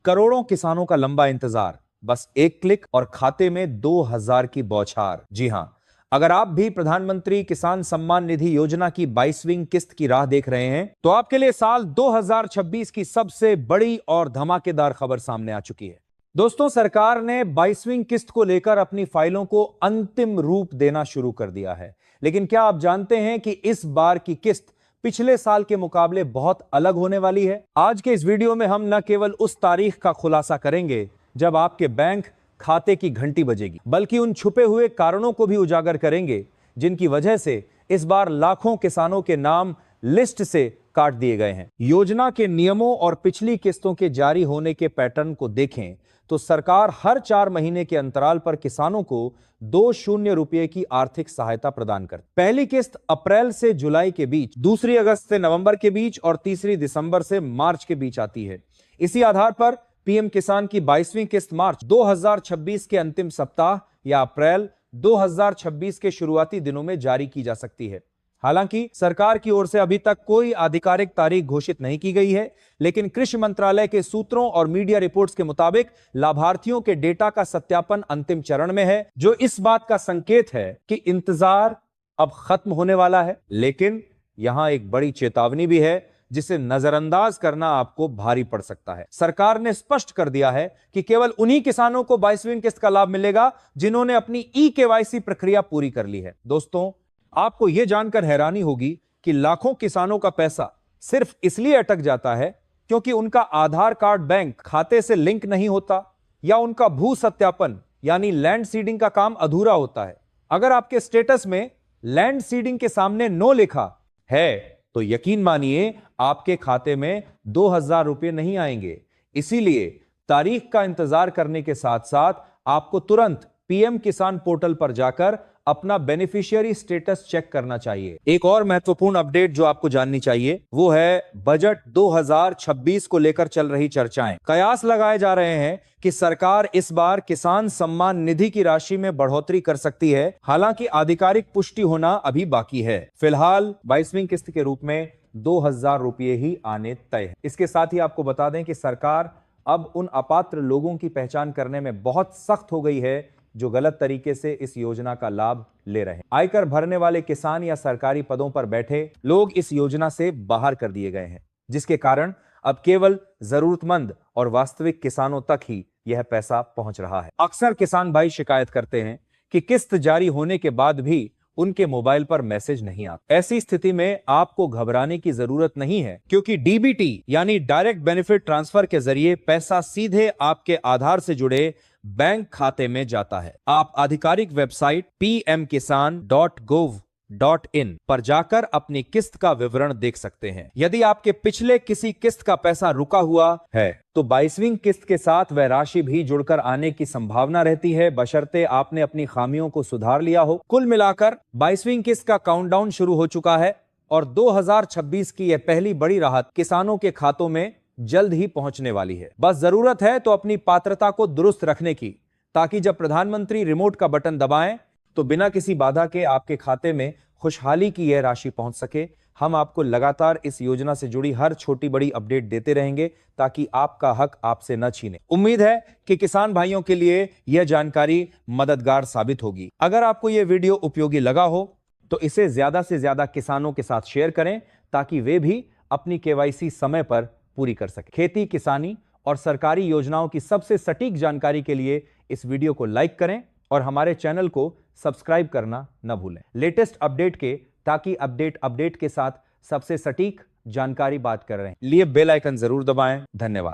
करोड़ों किसानों का लंबा इंतजार, बस एक क्लिक और खाते में 2000 की बौछार। जी हां, अगर आप भी प्रधानमंत्री किसान सम्मान निधि योजना की 22वीं किस्त की राह देख रहे हैं, तो आपके लिए साल 2026 की सबसे बड़ी और धमाकेदार खबर सामने आ चुकी है। दोस्तों, सरकार ने 22वीं किस्त को लेकर अपनी फाइलों को अंतिम रूप देना शुरू कर दिया है। लेकिन क्या आप जानते हैं कि इस बार की किस्त पिछले साल के मुकाबले बहुत अलग होने वाली है? आज के इस वीडियो में हम न केवल उस तारीख का खुलासा करेंगे जब आपके बैंक खाते की घंटी बजेगी, बल्कि उन छुपे हुए कारणों को भी उजागर करेंगे जिनकी वजह से इस बार लाखों किसानों के नाम लिस्ट से काट दिए गए हैं। योजना के नियमों और पिछली किस्तों के जारी होने के पैटर्न को देखें तो सरकार हर 4 महीने के अंतराल पर किसानों को 20 रुपए की आर्थिक सहायता प्रदान करती। पहली किस्त अप्रैल से जुलाई के बीच, दूसरी अगस्त से नवंबर के बीच और तीसरी दिसंबर से मार्च के बीच आती है। इसी आधार पर पीएम किसान की 22वीं किस्त मार्च 2026 के अंतिम सप्ताह या अप्रैल 2026 के शुरुआती दिनों में जारी की जा सकती है। हालांकि सरकार की ओर से अभी तक कोई आधिकारिक तारीख घोषित नहीं की गई है, लेकिन कृषि मंत्रालय के सूत्रों और मीडिया रिपोर्ट्स के मुताबिक लाभार्थियों के डेटा का सत्यापन अंतिम चरण में है, जो इस बात का संकेत है कि इंतजार अब खत्म होने वाला है। लेकिन यहां एक बड़ी चेतावनी भी है जिसे नजरअंदाज करना आपको भारी पड़ सकता है। सरकार ने स्पष्ट कर दिया है कि केवल उन्हीं किसानों को 22वीं किस्त का लाभ मिलेगा जिन्होंने अपनी ई-केवाईसी प्रक्रिया पूरी कर ली है। दोस्तों, आपको यह जानकर हैरानी होगी कि लाखों किसानों का पैसा सिर्फ इसलिए अटक जाता है क्योंकि उनका आधार कार्ड बैंक खाते से लिंक नहीं होता या उनका भू सत्यापन यानी लैंड सीडिंग का काम अधूरा होता है। अगर आपके स्टेटस में लैंड सीडिंग के सामने नो लिखा है तो यकीन मानिए आपके खाते में 2000 रुपए नहीं आएंगे। इसीलिए तारीख का इंतजार करने के साथ साथ आपको तुरंत पीएम किसान पोर्टल पर जाकर अपना बेनिफिशियरी स्टेटस चेक करना चाहिए। एक और महत्वपूर्ण अपडेट जो आपको जाननी चाहिए वो है बजट 2026 को लेकर चल रही चर्चाएं। कयास लगाए जा रहे हैं कि सरकार इस बार किसान सम्मान निधि की राशि में बढ़ोतरी कर सकती है। हालांकि आधिकारिक पुष्टि होना अभी बाकी है। फिलहाल 22वीं किस्त के रूप में 2000 रुपये ही आने तय है। इसके साथ ही आपको बता दें कि सरकार अब उन अपात्र लोगों की पहचान करने में बहुत सख्त हो गई है जो गलत तरीके से इस योजना का लाभ ले रहे हैं। आयकर भरने वाले किसान या सरकारी पदों पर बैठे लोग इस योजना से बाहर कर दिए गए हैं, जिसके कारण अब केवल जरूरतमंद और वास्तविक किसानों तक ही यह पैसा पहुंच रहा है। अक्सर किसान भाई शिकायत करते हैं कि किस्त जारी होने के बाद भी उनके मोबाइल पर मैसेज नहीं आता। ऐसी स्थिति में आपको घबराने की जरूरत नहीं है, क्योंकि डीबीटी यानी डायरेक्ट बेनिफिट ट्रांसफर के जरिए पैसा सीधे आपके आधार से जुड़े बैंक खाते में जाता है। आप आधिकारिक वेबसाइट pmkisan.gov.in पर जाकर अपनी किस्त का विवरण देख सकते हैं। यदि आपके पिछले किसी किस्त का पैसा रुका हुआ है तो 22वीं किस्त के साथ वह राशि भी जुड़कर आने की संभावना रहती है, बशर्ते आपने अपनी खामियों को सुधार लिया हो। कुल मिलाकर 22वीं किस्त का काउंटडाउन शुरू हो चुका है और 2026 की यह पहली बड़ी राहत किसानों के खातों में जल्द ही पहुंचने वाली है। बस जरूरत है तो अपनी पात्रता को दुरुस्त रखने की, ताकि जब प्रधानमंत्री रिमोट का बटन दबाएं तो बिना किसी बाधा के आपके खाते में खुशहाली की यह राशि पहुंच सके। हम आपको लगातार इस योजना से जुड़ी हर छोटी बड़ी अपडेट देते रहेंगे ताकि आपका हक आपसे न छीने। उम्मीद है कि किसान भाइयों के लिए यह जानकारी मददगार साबित होगी। अगर आपको यह वीडियो उपयोगी लगा हो तो इसे ज्यादा से ज्यादा किसानों के साथ शेयर करें ताकि वे भी अपनी केवाईसी समय पर पूरी कर सके। खेती, किसानी और सरकारी योजनाओं की सबसे सटीक जानकारी के लिए इस वीडियो को लाइक करें और हमारे चैनल को सब्सक्राइब करना न भूलें लेटेस्ट अपडेट के, ताकि अपडेट के साथ सबसे सटीक जानकारी बात कर रहे हैं। लिए बेल आइकन जरूर दबाएं। धन्यवाद।